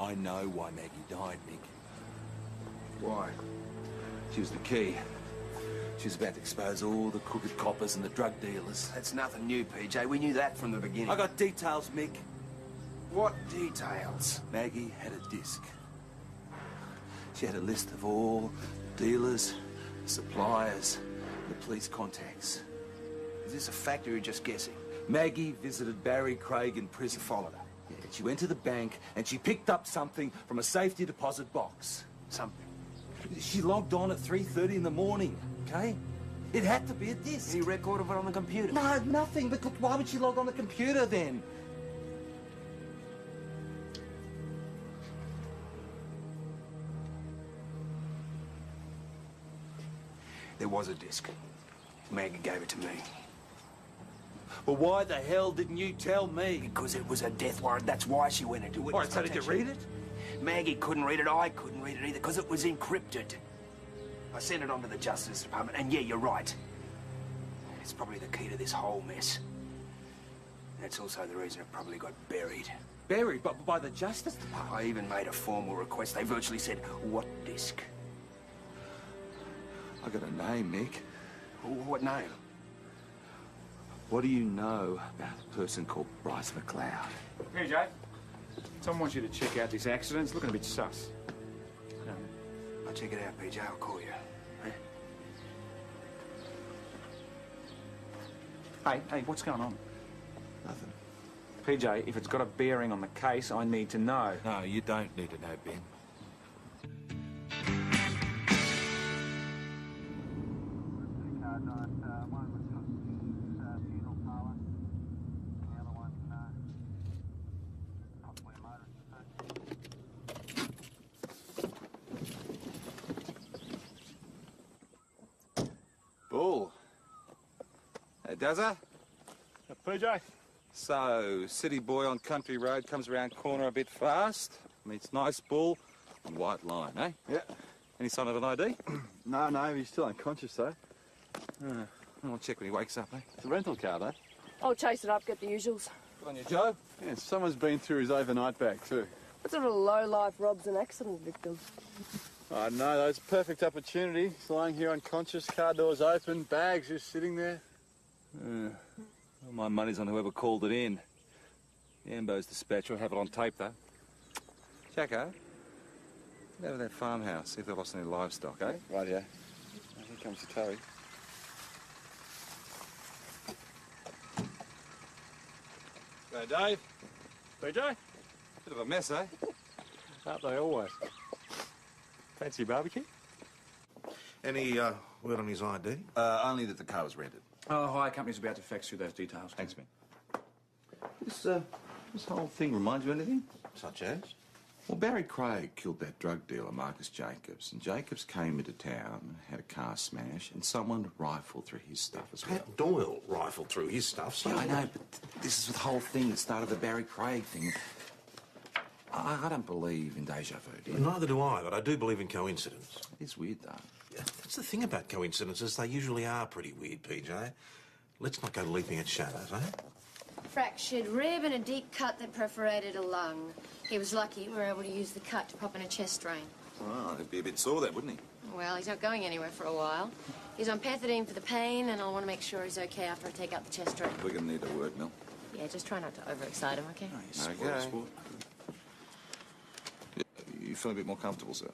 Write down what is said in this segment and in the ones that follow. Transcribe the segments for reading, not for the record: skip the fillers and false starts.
I know why Maggie died, Nick. Why? She was the key. She was about to expose all the crooked coppers and the drug dealers. That's nothing new, PJ. We knew that from the beginning. I got details, Mick. What details? Maggie had a disc. She had a list of all dealers, suppliers, the police contacts. Is this a fact or you're just guessing? Maggie visited Barry Craig in prison. You followed her? Yeah, she went to the bank and she picked up something from a safety deposit box. Something. She logged on at 3:30 in the morning, okay? It had to be a disc. Any record of it on the computer? No, nothing. But why would she log on the computer then? There was a disc. Maggie gave it to me. Well, why the hell didn't you tell me? Because it was a death warrant. That's why she went into witness All right, so did you read it? Maggie couldn't read it. I couldn't read it either because it was encrypted. I sent it on to the Justice Department, and yeah, you're right. It's probably the key to this whole mess. That's also the reason it probably got buried. Buried by the Justice Department? I even made a formal request. They virtually said, what disc? I got a name, Mick. What name? What do you know about a person called Bryce McLeod? PJ, someone wants you to check out this accident. It's looking a bit sus. I'll check it out, PJ. I'll call you. Hey, what's going on? Nothing. PJ, if it's got a bearing on the case, I need to know. No, you don't need to know, Ben. Bull. Hey, Dazza? PJ? So, city boy on country road comes around corner a bit fast, meets nice bull and white line, eh? Yeah. Any sign of an ID? No, he's still unconscious, though. I'll check when he wakes up, eh? It's a rental car, though. I'll chase it up, get the usuals. Good on you, Joe. Yeah, someone's been through his overnight bag, too. What sort of low-life robs an accident victim? I know, though. It's a perfect opportunity. He's lying here unconscious, car doors open, bags just sitting there. Well, my money's on whoever called it in. The Ambo's dispatcher will have it on tape, though. Jacko, get over to that farmhouse, see if they've lost any livestock, eh? Right, yeah. Here comes the tow. Go, Dave. PJ? Bit of a mess, eh? Aren't they always? Fancy a barbecue? Any word on his ID? Only that the car was rented. Oh, hire company's about to fax through those details. Thanks, man. This whole thing reminds you of anything? Such as? Well, Barry Craig killed that drug dealer, Marcus Jacobs, and Jacobs came into town, had a car smash, and someone rifled through his stuff as well. Pat Doyle rifled through his stuff, so... Yeah, I know, but this is the whole thing that started the Barry Craig thing. I don't believe in deja vu, do you? Neither do I, but I do believe in coincidence. It's weird, though. Yeah, that's the thing about coincidences. They usually are pretty weird, PJ. Let's not go leaping at shadows, eh? Fractured rib and a deep cut that perforated a lung. He was lucky we were able to use the cut to pop in a chest drain. Well, he'd be a bit sore, that, wouldn't he? Well, he's not going anywhere for a while. He's on pethidine for the pain, and I'll want to make sure he's okay after I take out the chest drain. We're going to need a word, Mel. Yeah, just try not to overexcite him, okay? Okay. You feel a bit more comfortable, sir?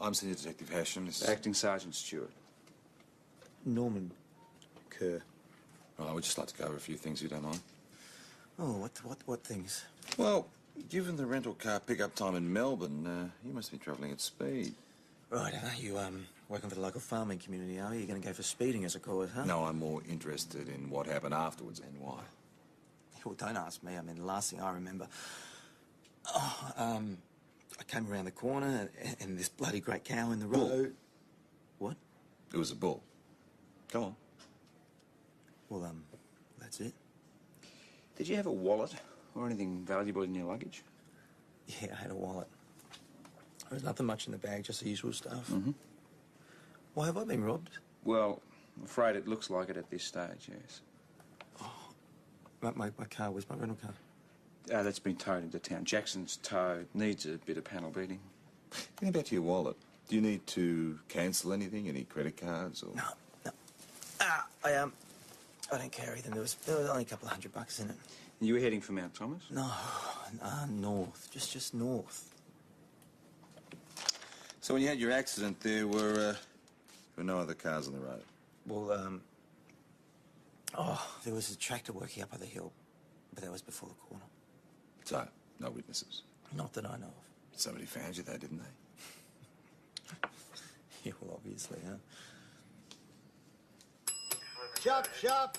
I'm Senior Detective Hasham. This is... Acting Sergeant Stewart. Norman Kerr. Right, we'd just like to go over a few things, if you don't mind. Oh, what things? Well, given the rental car pickup time in Melbourne, you must be travelling at speed. Right, you, working for the local farming community, are you? You're going to go for speeding, as I call it, huh? No, I'm more interested in what happened afterwards and why. Well, don't ask me. I mean, the last thing I remember... I came around the corner and this bloody great cow in the road... Bull. What? It was a bull. Go on. Well, that's it. Did you have a wallet or anything valuable in your luggage? Yeah, I had a wallet. There was nothing much in the bag, just the usual stuff. Mm-hmm. Why have I been robbed? Well, I'm afraid it looks like it at this stage, yes. Oh, my car was my rental car. That's been towed into town. Jackson's towed. Needs a bit of panel beating. Getting back to your wallet, do you need to cancel anything? Any credit cards or...? No. I don't carry them. There was only a couple of $100 in it. You were heading for Mount Thomas? No, north. Just north. So when you had your accident, there were no other cars on the road? Well, there was a tractor working up on the hill, but that was before the corner. So, no witnesses? Not that I know of. Somebody found you though, didn't they? Yeah, well, obviously, huh? Shop!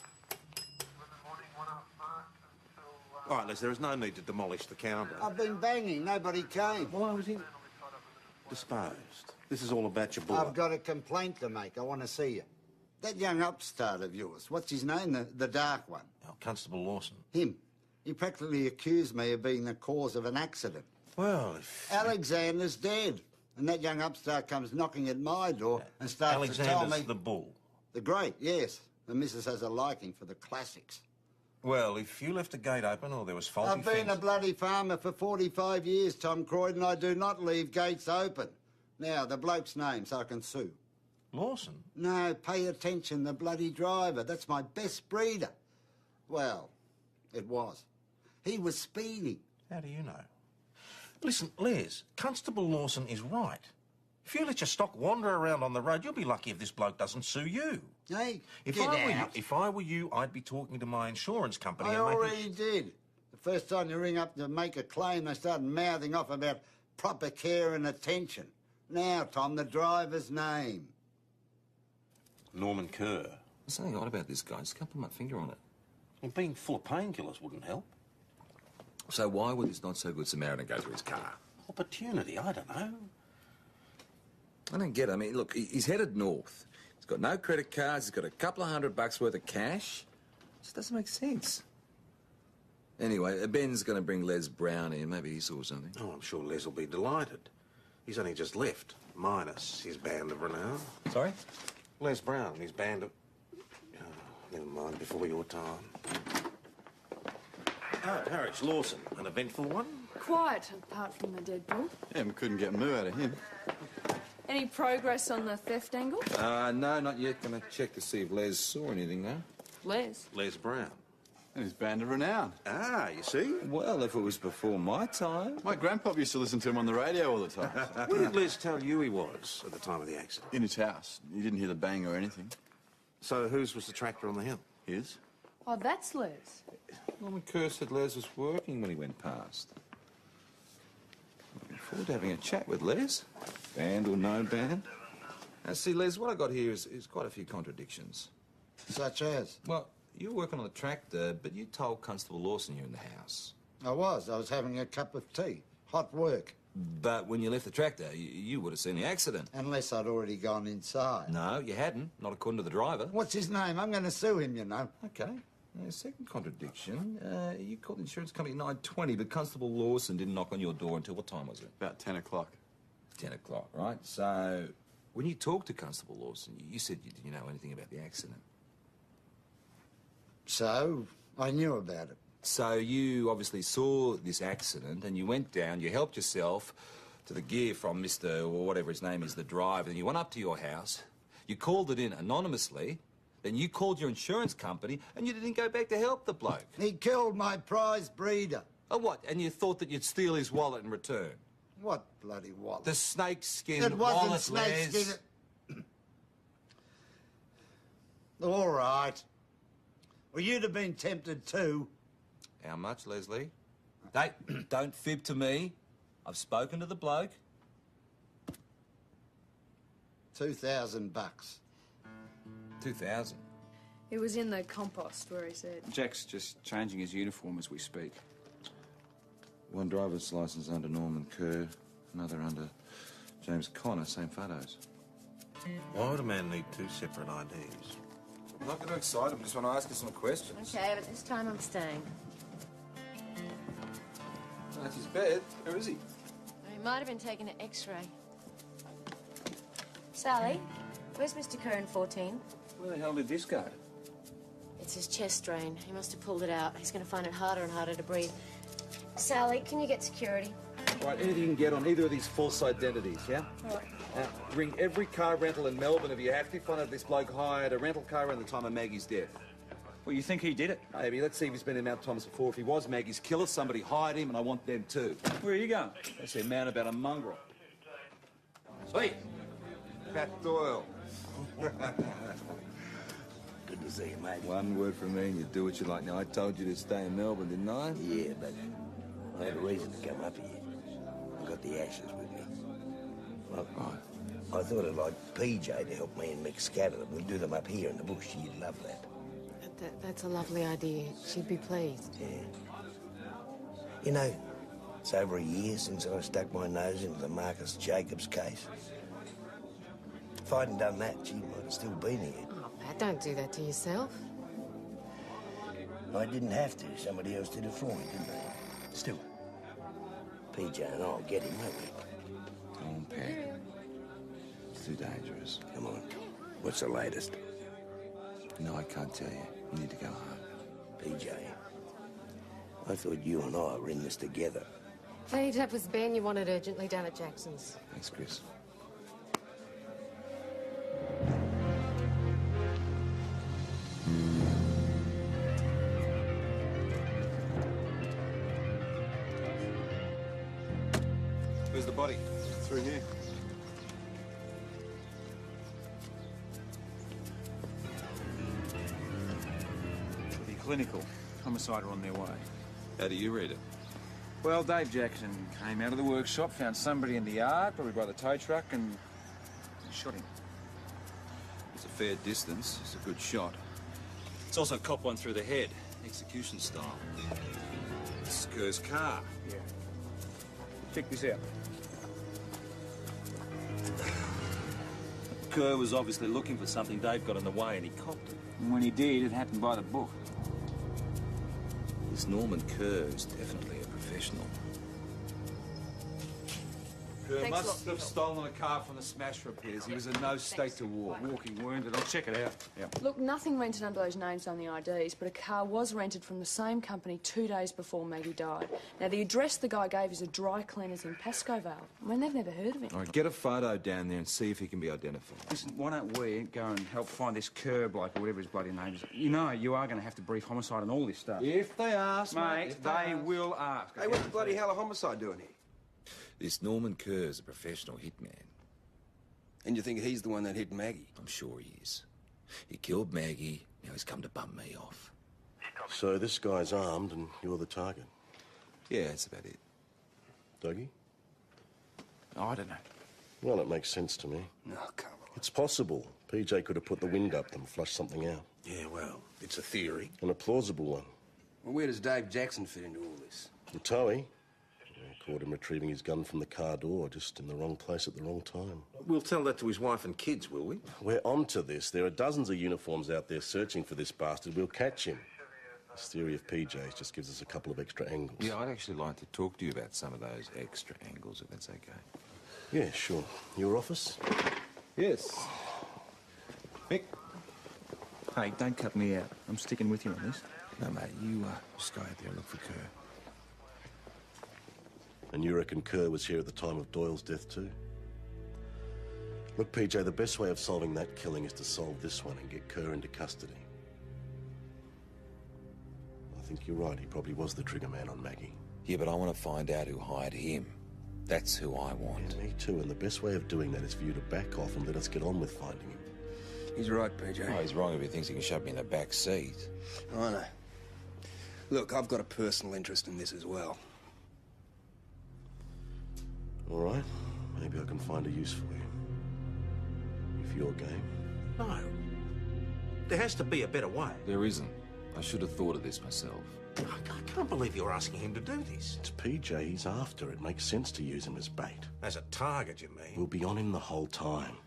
All right, Les, there is no need to demolish the counter. I've been banging, nobody came. Well, I was disposed. This is all about your boy. I've got a complaint to make. I want to see you. That young upstart of yours, what's his name? The dark one. Oh, Constable Lawson. Him. He practically accused me of being the cause of an accident. Well, if... Alexander's dead. And that young upstart comes knocking at my door and starts to tell me... Alexander's the bull. The great, yes. The missus has a liking for the classics. Well, if you left the gate open or there was faulty I've been a bloody farmer for 45 years, Tom Croydon. I do not leave gates open. Now, the bloke's name, so I can sue. Lawson? No, pay attention, the bloody driver. That's my best breeder. Well, it was. He was speeding. How do you know? Listen, Les, Constable Lawson is right. If you let your stock wander around on the road, you'll be lucky if this bloke doesn't sue you. Hey, If I were you, I'd be talking to my insurance company I and already did. The first time you ring up to make a claim, they start mouthing off about proper care and attention. Now, Tom, the driver's name. Norman Kerr. There's something odd about this guy. Just can't put my finger on it. Well, being full of painkillers wouldn't help. So why would this not-so-good Samaritan go to his car? Opportunity, I don't know. I don't get it. I mean, look, he's headed north. He's got no credit cards. He's got a couple of $100 worth of cash. It just doesn't make sense. Anyway, Ben's going to bring Les Brown in. Maybe he saw something. Oh, I'm sure Les will be delighted. He's only just left, minus his band of renown. Sorry? Les Brown and his band of... Oh, never mind, before your time. Oh, Harris Lawson, an eventful one? Quiet, apart from the dead bull. Yeah, we couldn't get moo out of him. Any progress on the theft angle? No, not yet. Gonna check to see if Les saw anything, though. Les Brown. And his band of renown. Ah, you see? Well, if it was before my time. My grandpa used to listen to him on the radio all the time. Where did Les tell you he was at the time of the accident? In his house. He didn't hear the bang or anything. So whose was the tractor on the hill? His? Oh, that's Les. Norman Kerr said Les was working when he went past. Looking forward to having a chat with Les. Band or no band. Now, see, Les, what I got here is quite a few contradictions. Such as? Well, you were working on the tractor, but you told Constable Lawson you were in the house. I was having a cup of tea. Hot work. But when you left the tractor, you would have seen the accident. Unless I'd already gone inside. No, you hadn't. Not according to the driver. What's his name? I'm going to sue him, you know. Okay. Now, second contradiction. You called the insurance company at 9:20, but Constable Lawson didn't knock on your door until what time was it? About 10 o'clock. 10 o'clock, right? So, when you talked to Constable Lawson, you said you didn't know anything about the accident. So, I knew about it. So, you obviously saw this accident and you went down, you helped yourself to the gear from Mr. or whatever his name is, the driver, and you went up to your house, you called it in anonymously, then you called your insurance company and you didn't go back to help the bloke. He killed my prize breeder. Oh, what? And you thought that you'd steal his wallet in return? What bloody wallet? The snakeskin It wallet, wasn't snakeskin. Les. All right. Well, you'd have been tempted too. How much, Leslie? Hey, don't fib to me. I've spoken to the bloke. $2,000. 2,000. It was in the compost where he said. Jack's just changing his uniform as we speak. One driver's license under Norman Kerr, another under James Connor, same photos. Why would a man need two separate IDs? I'm not going to excite him, just want to ask you some questions. Okay, but this time I'm staying. That's his bed. Where is he? He might have been taking an X-ray. Sally, where's Mr. Kerr in 14? Where the hell did this go? It's his chest drain. He must have pulled it out. He's going to find it harder and harder to breathe. Sally, can you get security? All right, anything you can get on either of these false identities, yeah? All right. Now, ring every car rental in Melbourne if you have to. Find out if this bloke hired a rental car around the time of Maggie's death. Well, you think he did it? Maybe. Let's see if he's been in Mount Thomas before. If he was Maggie's killer, somebody hired him, and I want them too. Where are you going? They say man about a mongrel. Sweet. Pat Doyle. Good to see you, mate. One word from me and you do what you like. Now, I told you to stay in Melbourne, didn't I? Yeah, but I had a reason to come up here. I got the ashes with me. Well, I thought I'd like PJ to help me and Mick scatter them. We'll do them up here in the bush. You'd love that. That's a lovely idea. She'd be pleased. Yeah. You know, it's over a year since I stuck my nose into the Marcus Jacobs case. If I hadn't done that, she might have still been here. Oh, Pat, don't do that to yourself. I didn't have to. Somebody else did it for me, didn't they? Still, PJ and I'll get him, won't we? Come on, Pat. It's too dangerous. Come on. What's the latest? No, I can't tell you. You need to go home. PJ, I thought you and I were in this together. Meet up with Ben. You want it urgently down at Jackson's. Thanks, Chris. Where's the body? Through here. The clinical. Homicide are on their way. How do you read it? Well, Dave Jackson came out of the workshop, found somebody in the yard, probably by the tow truck, and shot him. It's a fair distance. It's a good shot. It's also cop one through the head, execution style. This is Kerr's car. Yeah. Check this out. Kerr was obviously looking for something. Dave got in the way and he copped it. And when he did, it happened by the book. This Norman Kerr is definitely a professional. Kerr Thanks a lot must for your have help. stolen a car from the smash repairs. He was in no state to walk. Walking wounded. I'll check it out. Yep. Look, nothing rented under those names on the IDs, but a car was rented from the same company 2 days before Maggie died. Now, the address the guy gave is a dry cleaners in Pascoe Vale. I mean, they've never heard of him. All right, get a photo down there and see if he can be identified. Listen, why don't we go and help find this Kerr bloke or whatever his bloody name is? You know, you are going to have to brief homicide on all this stuff. If they ask, Mate, if they ask. will ask. Hey, what the bloody hell are homicide doing here? This Norman Kerr is a professional hitman. And you think he's the one that hit Maggie? I'm sure he is. He killed Maggie, now he's come to bum me off. So this guy's armed and you're the target. Yeah, that's about it. Dougie? Oh, I don't know. Well, it makes sense to me. No, come on. It's possible. PJ could have put the wind up and flushed something out. Yeah, well, it's a theory. And a plausible one. Well, where does Dave Jackson fit into all this? The towie. Caught him retrieving his gun from the car door, just in the wrong place at the wrong time. We'll tell that to his wife and kids, will we? We're on to this. There are dozens of uniforms out there searching for this bastard. We'll catch him. This theory of PJ's just gives us a couple of extra angles. Yeah, I'd actually like to talk to you about some of those extra angles, if that's okay. Yeah, sure. Your office? Yes. Mick. Hey, don't cut me out. I'm sticking with you on this. No, mate, you just go out there and look for Kerr. And you reckon Kerr was here at the time of Doyle's death too? Look, PJ, the best way of solving that killing is to solve this one and get Kerr into custody. I think you're right. He probably was the trigger man on Maggie. Yeah, but I want to find out who hired him. That's who I want. Yeah, me too. And the best way of doing that is for you to back off and let us get on with finding him. He's right, PJ. Oh, he's wrong if he thinks he can shove me in the back seat. I know. Look, I've got a personal interest in this as well. All right. Maybe I can find a use for you. If you're game. No. There has to be a better way. There isn't. I should have thought of this myself. I can't believe you're asking him to do this. It's PJ. He's after. It makes sense to use him as bait. As a target, you mean? We'll be on him the whole time.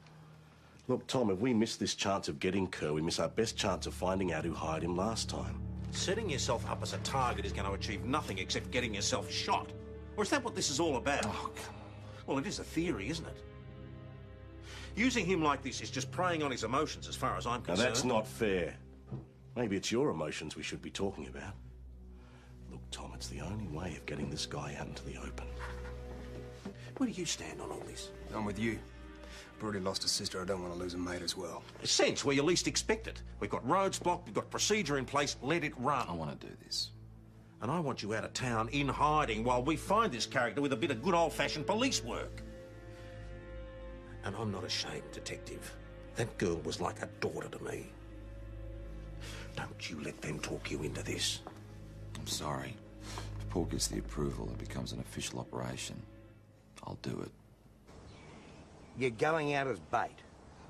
Look, Tom, if we miss this chance of getting Kerr, we miss our best chance of finding out who hired him last time. Setting yourself up as a target is going to achieve nothing except getting yourself shot. Or is that what this is all about? Oh, come on. Well, it is a theory, isn't it? Using him like this is just preying on his emotions as far as I'm Now, concerned. that's not fair. Maybe it's your emotions we should be talking about. Look, Look, Tom, it's the only way of getting this guy out into the open. Where do you stand on all this? I'm with you. I've already lost a sister. I don't want to lose a mate as well. A sense where you least expect it. We've got roads blocked, we've got procedure in place, let it run. I want to do this. And I want you out of town in hiding while we find this character with a bit of good old-fashioned police work. And I'm not ashamed, Detective. That girl was like a daughter to me. Don't you let them talk you into this. I'm sorry. If Paul gets the approval, it becomes an official operation. I'll do it. You're going out as bait.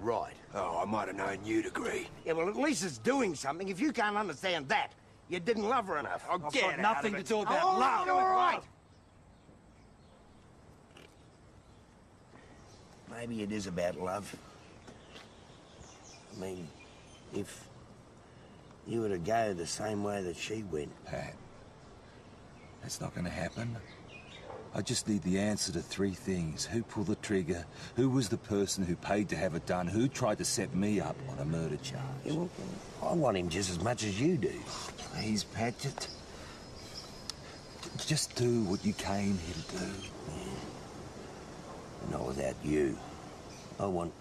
Right. Oh, I might have known you'd agree. Yeah, well, at least it's doing something. If you can't understand that, you didn't love her enough. I've got nothing to do about love. Right. Maybe it is about love. I mean, if you were to go the same way that she went. Pat, that's not going to happen. I just need the answer to three things. Who pulled the trigger? Who was the person who paid to have it done? Who tried to set me up on a murder charge? Yeah, well, I want him just as much as you do. Please, Pat, just do what you came here to do. Yeah. Not without you. I want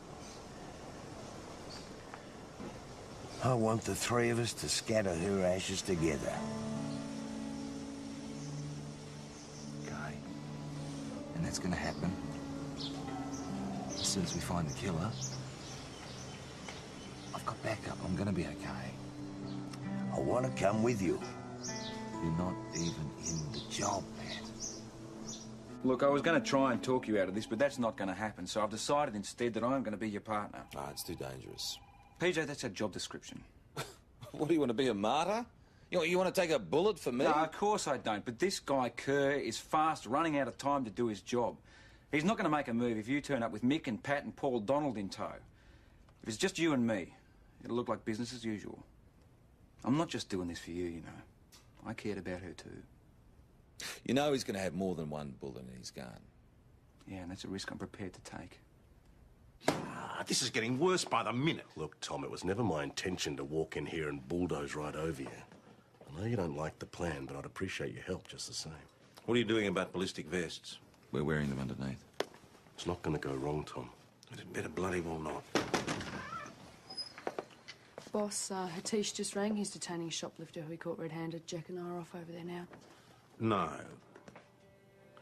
the three of us to scatter her ashes together. Okay. And that's gonna happen as soon as we find the killer. I've got backup. I'm gonna be okay. I want to come with you. You're not even in the job, Pat. Look, I was going to try and talk you out of this, but that's not going to happen, so I've decided instead that I'm going to be your partner. Ah, it's too dangerous. PJ, that's our job description. What, do you want to be a martyr? You want to take a bullet for me? No, of course I don't, but this guy, Kerr, is fast, running out of time to do his job. He's not going to make a move if you turn up with Mick and Pat and Paul Donald in tow. If it's just you and me, it'll look like business as usual. I'm not just doing this for you, you know. I cared about her too. You know he's going to have more than one bullet in his gun. Yeah, and that's a risk I'm prepared to take. This is getting worse by the minute. Look, Tom, it was never my intention to walk in here and bulldoze right over you. I know you don't like the plan, but I'd appreciate your help just the same. What are you doing about ballistic vests? We're wearing them underneath. It's not going to go wrong, Tom. It better bloody well not. Boss, Hatish just rang. He's detaining a shoplifter who he caught red-handed. Jack and I are off over there now. No.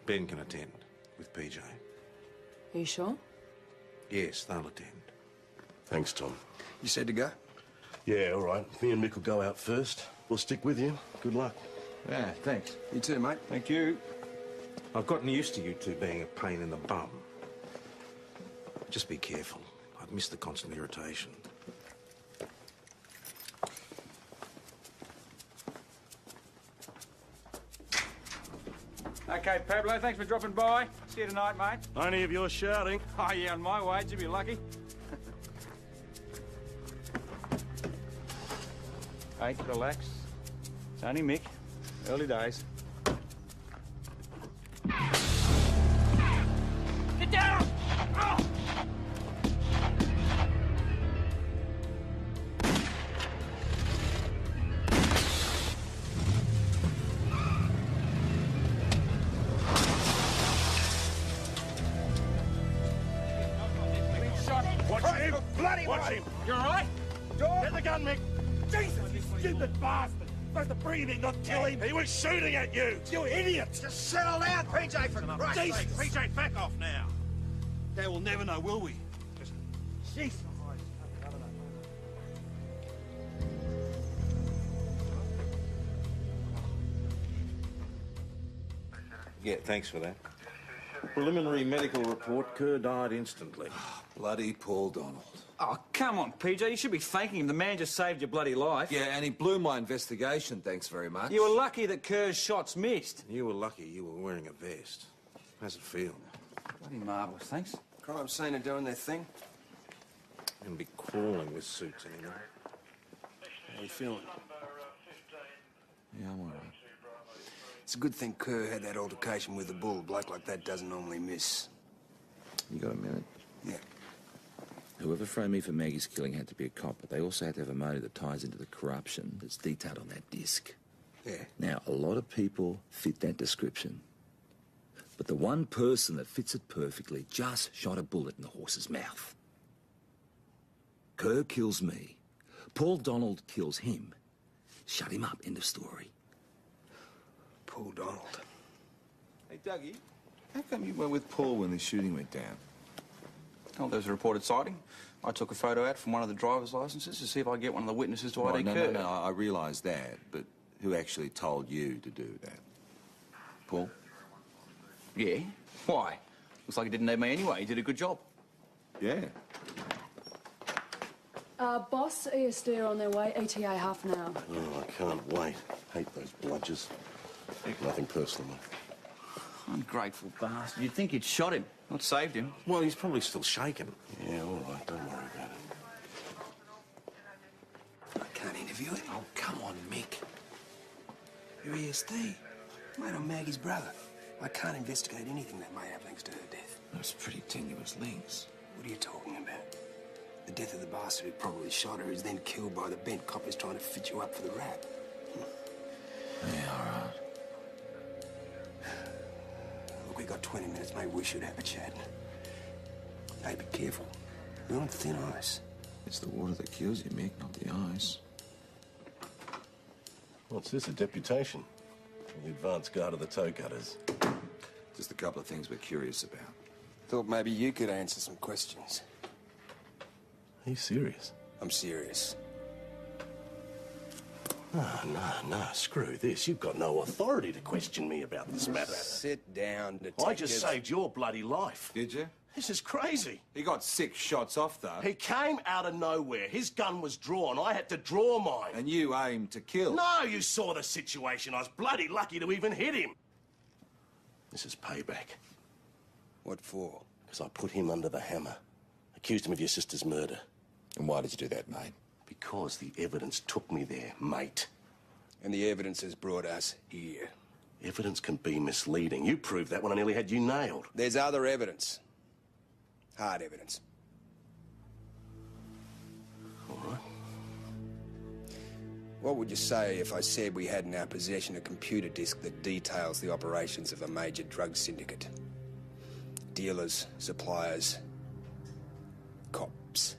Ben can attend with PJ. Are you sure? Yes, they'll attend. Thanks, Tom. You said to go? Yeah, all right. Me and Mick will go out first. We'll stick with you. Good luck. Yeah, thanks. You too, mate. Thank you. I've gotten used to you two being a pain in the bum. Just be careful. I've missed the constant irritation. Okay, Pablo, thanks for dropping by. See you tonight, mate. Only if you're shouting. Oh, yeah, on my wage, you'll be lucky. Hey, relax. It's only Mick. Early days. Get down! Oh! Watch him! Bloody Watch him! You all right? Get the gun, Mick! Jesus, you stupid bastard! Supposed to breathe him, not kill him! He was shooting at you! You idiot! Just settle down, PJ, for Christ's sake! PJ, back off now! They will never know, will we? Jesus. Yeah, thanks for that. Preliminary medical report, Kerr died instantly. Bloody Paul Donald. Oh, come on, PJ. You should be thanking him. The man just saved your bloody life. Yeah, and he blew my investigation, thanks very much. You were lucky that Kerr's shots missed. You were lucky you were wearing a vest. How's it feel? Bloody marvellous, thanks. Crime scene are doing their thing. You're gonna be crawling with suits anymore. How you feeling? Yeah, I'm all right. It's a good thing Kerr had that altercation with the bull. A bloke like that doesn't normally miss. You got a minute? Yeah. Whoever framed me for Maggie's killing had to be a cop, but they also had to have a motive that ties into the corruption that's detailed on that disc. Yeah. Now, a lot of people fit that description. But the one person that fits it perfectly just shot a bullet in the horse's mouth. Kerr kills me. Paul Donald kills him. Shut him up. End of story. Paul Donald. Hey, Dougie, how come you were with Paul when the shooting went down? Oh, there was a reported sighting. I took a photo out from one of the driver's licenses to see if I could get one of the witnesses to ID Kerr. No, I realise that, but who actually told you to do that? Paul? Yeah? Why? Looks like he didn't need me anyway. He did a good job. Yeah. Boss, ESD are on their way. ETA half an hour. Oh, I can't wait. Hate those bludgers. Nothing personal, mate. Ungrateful bastard. You'd think you'd shot him, not saved him. Well, he's probably still shaking. Yeah, all right. Don't worry about it. I can't interview him. Oh, come on, Mick. You're ESD. Mate, I'm Maggie's brother. I can't investigate anything that may have links to her death. Those pretty tenuous links. What are you talking about? The death of the bastard who probably shot her is then killed by the bent coppers trying to fit you up for the rap. Yeah, all right. Look, we got 20 minutes. Maybe we should have a chat. Hey, be careful. We're on thin ice. It's the water that kills you, Mick, not the ice. What's this, a deputation? From the advance guard of the toe cutters. Just a couple of things we're curious about. Thought maybe you could answer some questions. Are you serious? I'm serious. No, screw this. You've got no authority to question me about this matter. Sit down, detective. I just saved your bloody life. Did you? This is crazy. He got 6 shots off, though. He came out of nowhere. His gun was drawn. I had to draw mine. And you aimed to kill. No, you saw the situation. I was bloody lucky to even hit him. This is payback. What for? Because I put him under the hammer. Accused him of your sister's murder. And why did you do that, mate? Because the evidence took me there, mate. And the evidence has brought us here. Evidence can be misleading. You proved that when I nearly had you nailed. There's other evidence. Hard evidence. All right. What would you say if I said we had in our possession a computer disk that details the operations of a major drug syndicate? Dealers, suppliers, cops.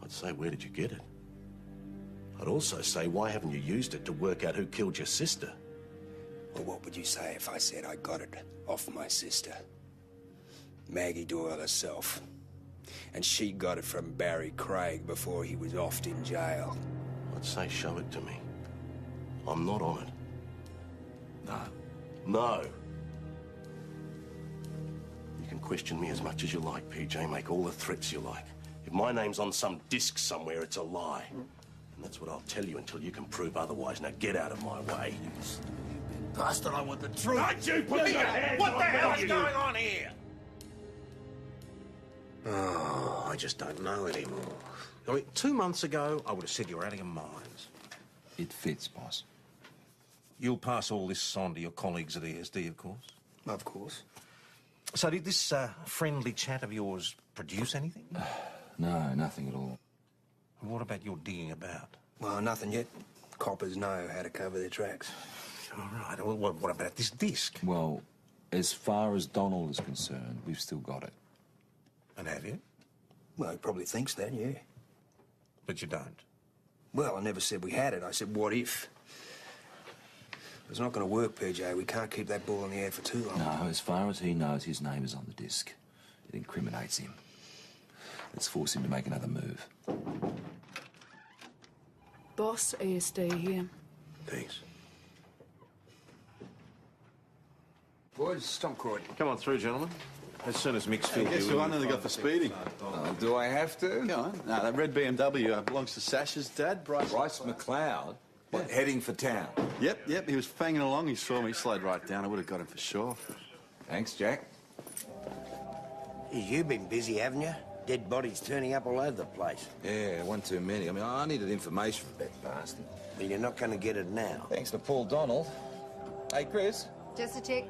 I'd say, where did you get it? I'd also say, why haven't you used it to work out who killed your sister? Well, what would you say if I said I got it off my sister? Maggie Doyle herself. And she got it from Barry Craig before he was offed in jail. I'd say, show it to me. I'm not on it. No. No. You can question me as much as you like, PJ. Make all the threats you like. If my name's on some disc somewhere, it's a lie. And that's what I'll tell you until you can prove otherwise. Now get out of my way. Bastard, I want the truth. Don't you put your hands on me! What the hell is going on here? Oh, I just don't know anymore. I mean, 2 months ago, I would have said you were out of your minds. It fits, boss. You'll pass all this on to your colleagues at ESD, of course. Of course. So did this friendly chat of yours produce anything? No, nothing at all. What about your digging about? Well, nothing yet. Coppers know how to cover their tracks. All right. Well, what about this disc? Well, as far as Donald is concerned, we've still got it. And have you? Well, he probably thinks that, yeah. But you don't. Well, I never said we had it. I said, what if? It's not going to work, PJ. We can't keep that ball in the air for too long. No, as far as he knows, his name is on the disc. It incriminates him. Let's force him to make another move. Boss, ESD here. Thanks. Boys, stomp Croydon. Come on through, gentlemen. As soon as Mick's Hey, filled guess you who in, I nearly got for speeding? Do I have to? Go on. No, that red BMW belongs to Sasha's dad, Bryce. Bryce McLeod? What, heading for town? Yep, he was fanging along. He saw me, slowed right down. I would have got him for sure. Thanks, Jack. You've been busy, haven't you? Dead bodies turning up all over the place. Yeah, one too many. I mean, I needed information from that bastard. Well, you're not going to get it now. Thanks to Paul Donald. Hey, Chris. Just a tick.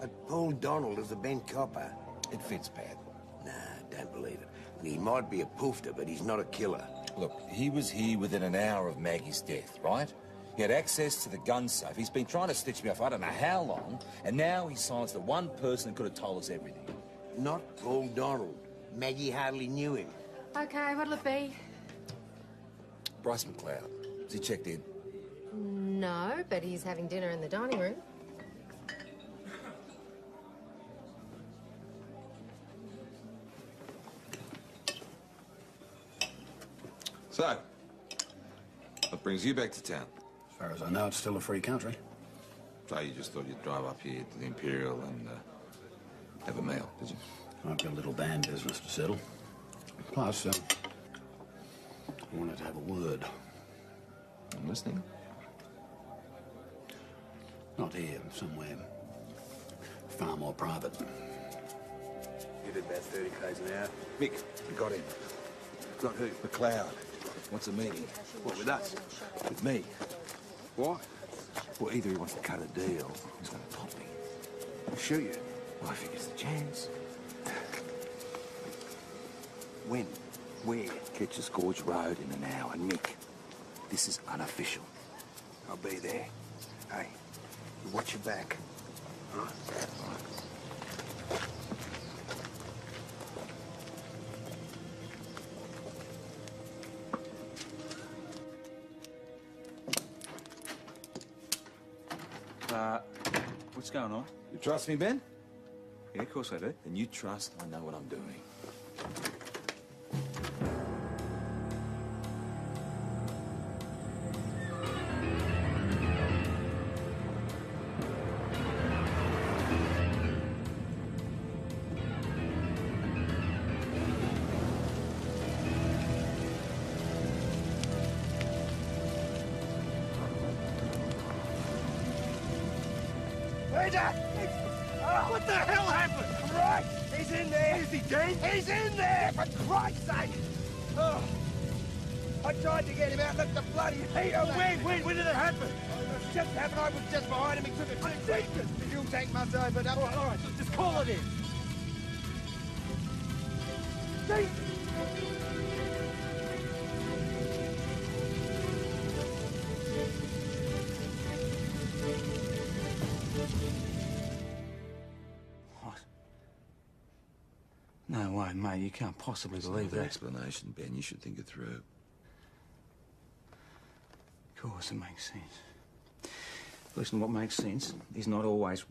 But Paul Donald is a bent copper. It fits, Pat. Nah, don't believe it. He might be a poofter, but he's not a killer. Look, he was here within an hour of Maggie's death, right? He had access to the gun safe. He's been trying to stitch me off I don't know how long, and now he's silenced the one person who could have told us everything. Not Paul Donald. Maggie hardly knew him. Okay, what'll it be? Bryce McLeod. Has he checked in? No, but he's having dinner in the dining room. So, what brings you back to town? As far as I know, it's still a free country. So you just thought you'd drive up here to the Imperial and have a meal, did you? I've got a little band business to settle. Plus, I wanted to have a word. I'm listening. Not here, somewhere far more private. You did about 30 k's an hour. Mick, you got him. Got who? McLeod. Wants a meeting. What, with us? With me. Why? Well, either he wants to cut a deal, or he's going to pop me. I'll shoot you. Well, I think it's the chance. When? Where? Ketch's Gorge Road in an hour. And Mick, this is unofficial. I'll be there. Hey, you watch your back. All right? What's going on? You trust me, Ben? Yeah, of course I do. Then you trust I know what I'm doing. What the hell happened? Right, he's in there. Is he dead? He's in there, for Christ's sake! Oh. I tried to get him out, left the bloody heat on when did it happen? It just happened, I was just behind him, he took it. Jesus! The fuel tank must have opened up. All right, just call it in. Jesus! No way, mate. You can't possibly believe Another that. explanation, Ben. You should think it through. Of course, it makes sense. Listen, what makes sense is not always...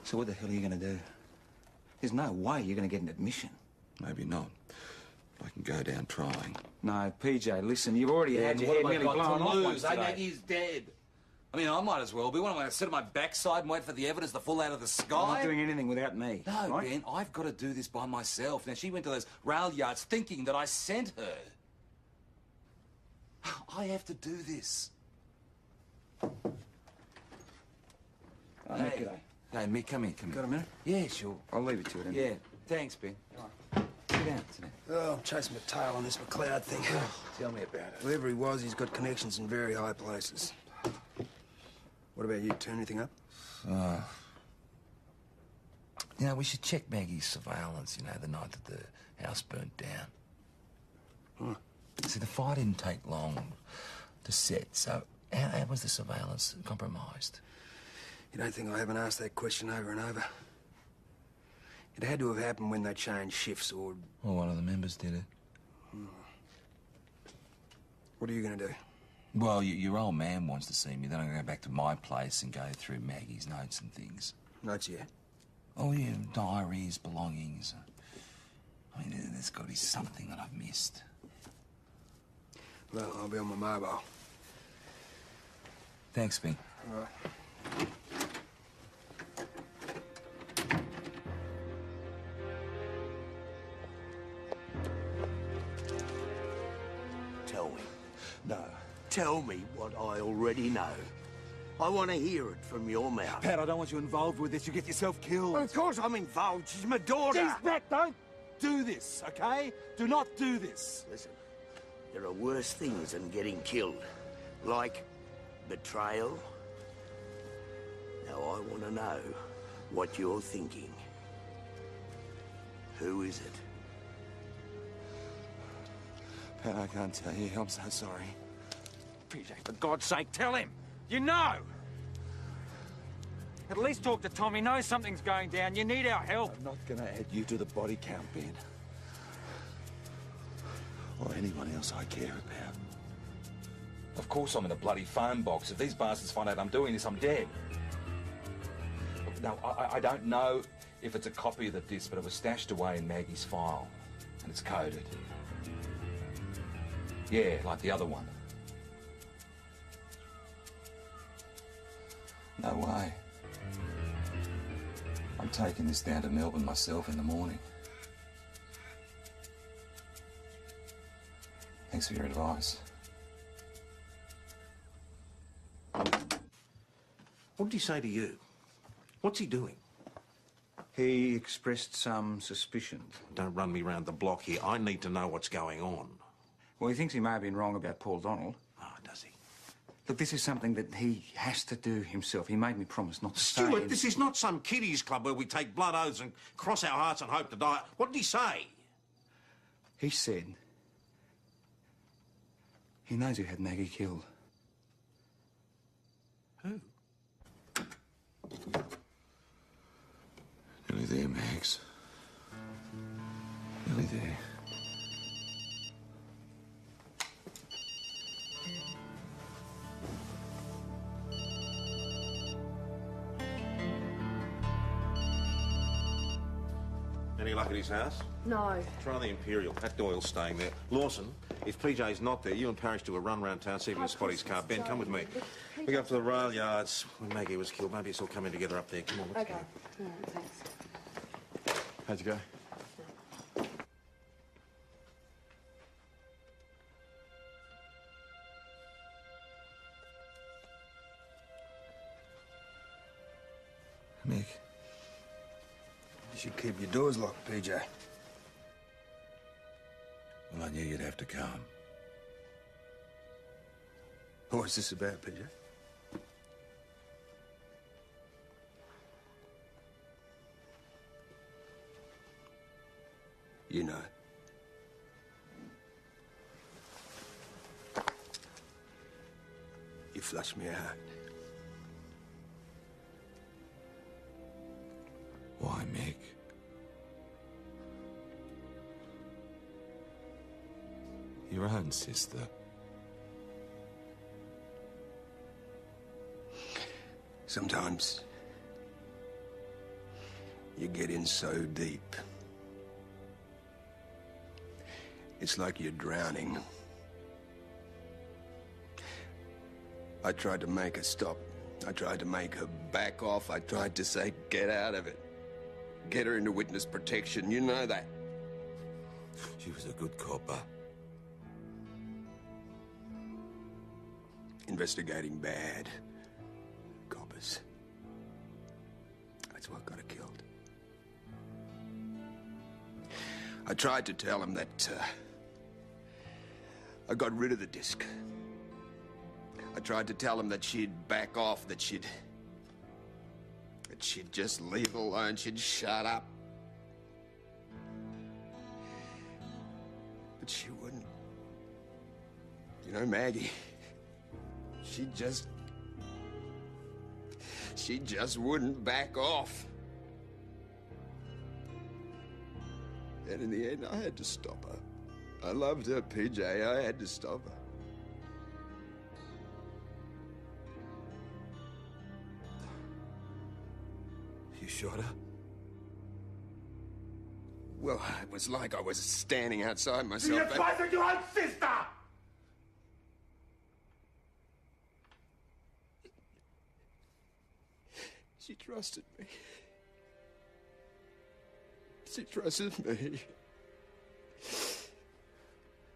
So what the hell are you going to do? There's no way you're going to get an admission. Maybe not. I can go down trying. No, PJ, listen, you've already had your head nearly blown off once today. Maggie's dead. I mean, I might as well be. What am I going to sit on my backside and wait for the evidence to fall out of the sky? I'm not doing anything without me. No, right? Ben, I've got to do this by myself. Now, she went to those rail yards thinking that I sent her. I have to do this. Hey, Hey, Mick, come in, come in. got a minute? Yeah, sure. I'll leave it to it, Yeah, thanks, Ben. Sit down, sit down. Oh, I'm chasing my tail on this McLeod thing. Tell me about it. Whoever he was, he's got connections in very high places. What about you? Turn anything up? You know, we should check Maggie's surveillance, you know, the night that the house burnt down. Huh. See, the fire didn't take long to set, so how was the surveillance compromised? You don't think I haven't asked that question over and over? It had to have happened when they changed shifts, or... Well, one of the members did it. What are you going to do? Well, your old man wants to see me. Then I'm going to go back to my place and go through Maggie's notes and things. Notes, yeah? Oh, yeah, diaries, belongings. I mean, there's got to be something that I've missed. Well, I'll be on my mobile. Thanks, Ben. All right. Tell me. No. Tell me what I already know. I want to hear it from your mouth. Pat, I don't want you involved with this. You get yourself killed. Well, of course I'm involved. She's my daughter. Jeez, Pat, don't do this, okay? Do not do this. Listen, there are worse things than getting killed. Like betrayal. Now I want to know what you're thinking. Who is it? I can't tell you. I'm so sorry. PJ, for God's sake, tell him. You know. At least talk to Tom. He knows something's going down. You need our help. I'm not going to add you to the body count, Ben. Or anyone else I care about. Of course I'm in a bloody phone box. If these bastards find out I'm doing this, I'm dead. No, I don't know if it's a copy of the disc, but it was stashed away in Maggie's file. And it's coded. Yeah, like the other one. No way. I'm taking this down to Melbourne myself in the morning. Thanks for your advice. What did he say to you? What's he doing? He expressed some suspicion. Don't run me round the block here. I need to know what's going on. Well, he thinks he may have been wrong about Paul Donald. Oh, does he? Look, this is something that he has to do himself. He made me promise not to say Stuart, it. this is not some kiddies club where we take blood oaths and cross our hearts and hope to die. What did he say? He said he knows who had Maggie killed. Who? Nearly there, Max. Nearly there. Any luck at his house? No. Try the Imperial. That Doyle's staying there. Lawson, if PJ's not there, you and Parrish do a run round town, see if you can spot his car. Ben, come with me. We go up to the rail yards when Maggie was killed. Maybe it's all coming together up there. Come on, let's Okay. go. All right, thanks. How'd you go? Mick. You should keep your doors locked, PJ. Well, I knew you'd have to come. What's this about, PJ? You know. You flushed me out. Why, Mick? Your own sister. Sometimes you get in so deep. It's like you're drowning. I tried to make her stop. I tried to make her back off. I tried to say, get out of it. Get her into witness protection. You know that. She was a good copper. Investigating bad coppers. That's what got her killed. I tried to tell him that I got rid of the disc. I tried to tell him that she'd back off, that she'd just leave it alone, she'd shut up. But she wouldn't. You know, Maggie, she just wouldn't back off. And in the end, I had to stop her. I loved her, PJ. I had to stop her. You shot her? Well, it was like I was standing outside myself. You poisoned your own sister! She trusted me. She trusted me.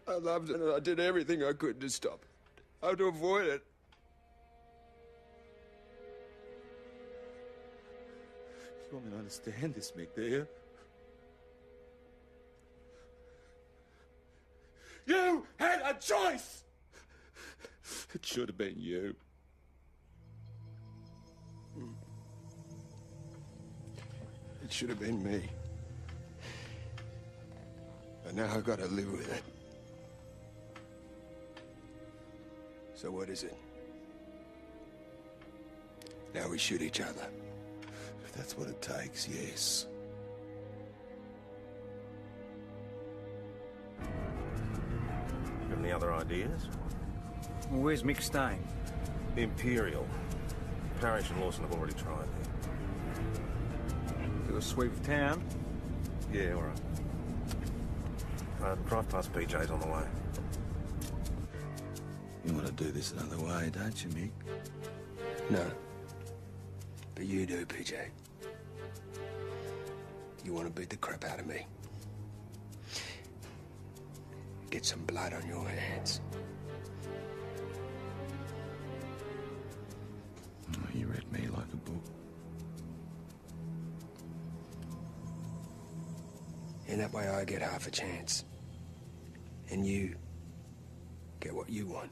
I loved her and I did everything I could to stop it. How to avoid it. You want me to understand this, Mick, do you? You had a choice! It should have been you. It should have been me. And now I've got to live with it. So what is it? Now we shoot each other. If that's what it takes, yes. Got any other ideas? Well, where's Mick staying? Imperial. Parrish and Lawson have already tried there. Do a sweep of town? Yeah, all right. Drive past PJ's on the way. You want to do this another way, don't you, Mick? No. But you do, PJ. You want to beat the crap out of me. Get some blood on your hands. Oh, you read me like a book. And that way I get half a chance. And you get what you want.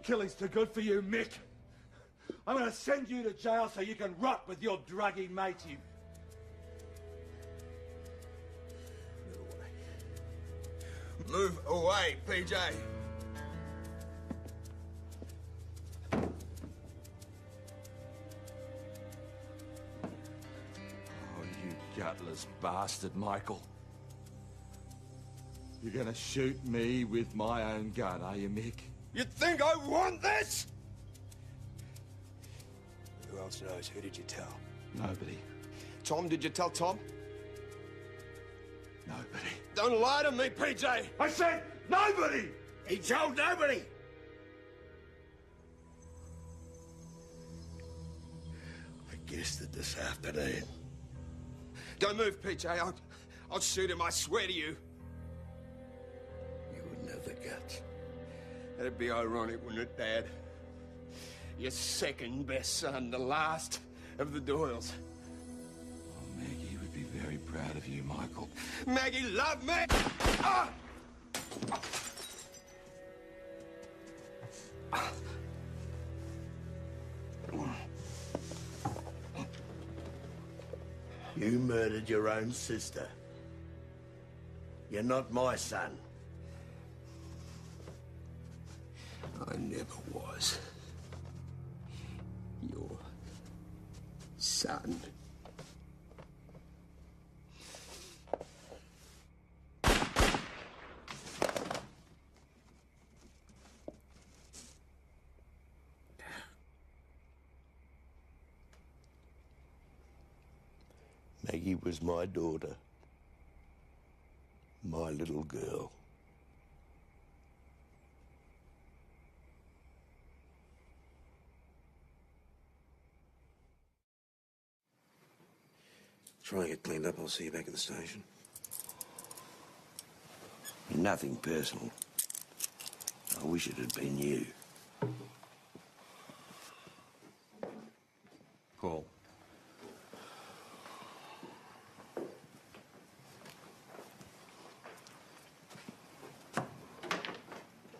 Killing's too good for you, Mick. I'm going to send you to jail so you can rot with your druggy mate, you... Move away, PJ. Oh, you gutless bastard, Michael. You're gonna shoot me with my own gun, are you, Mick? You think I want this? Who else knows? Who did you tell? Nobody. Tom, did you tell Tom? Nobody. Don't lie to me, PJ! I said nobody! He told nobody! I guessed it this afternoon. Don't move, PJ. I'll shoot him, I swear to you. You wouldn't have the guts. That'd be ironic, wouldn't it, Dad? Your second best son, the last of the Doyles. Oh, Maggie would be very proud of you, Michael. Maggie, love me! Ah! You murdered your own sister. You're not my son. I never was your son. Maggie was my daughter. My little girl. Try and get cleaned up. I'll see you back at the station. Nothing personal. I wish it had been you. Paul.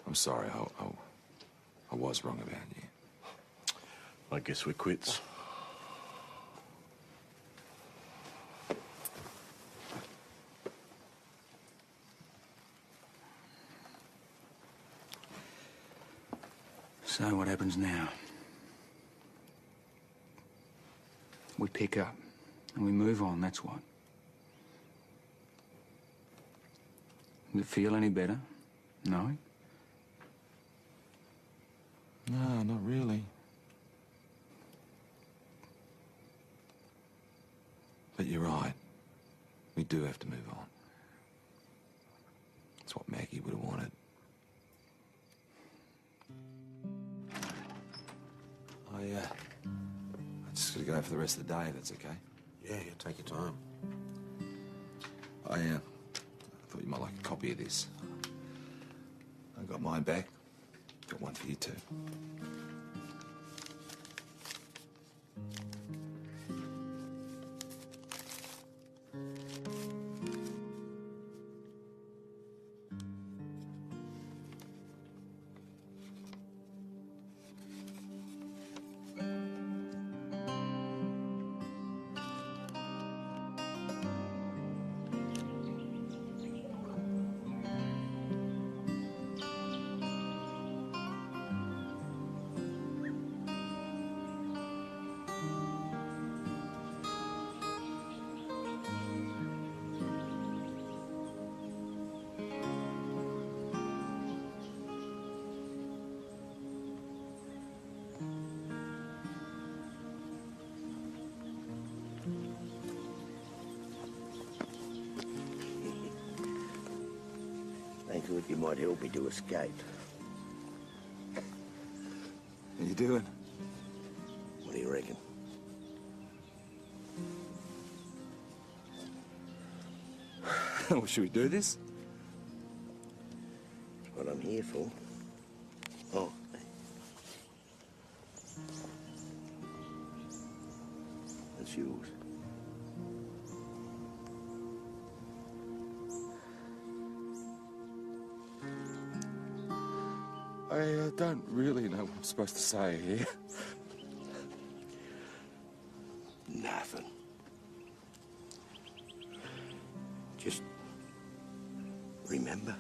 I'm sorry. I was wrong about you. I guess we're quits. So what happens now? We pick up and we move on, that's what. Does it feel any better? No? No, not really. But you're right. We do have to move on. That's what Maggie would have wanted. I just gotta go for the rest of the day, if that's okay. Yeah, take your time. I thought you might like a copy of this. I got mine back. Got one for you too. I thought you might help me to escape. How you doing? What do you reckon? Well, should we do this? What I'm here for. Oh. That's yours. I don't really know what I'm supposed to say here. Nothing. Just remember.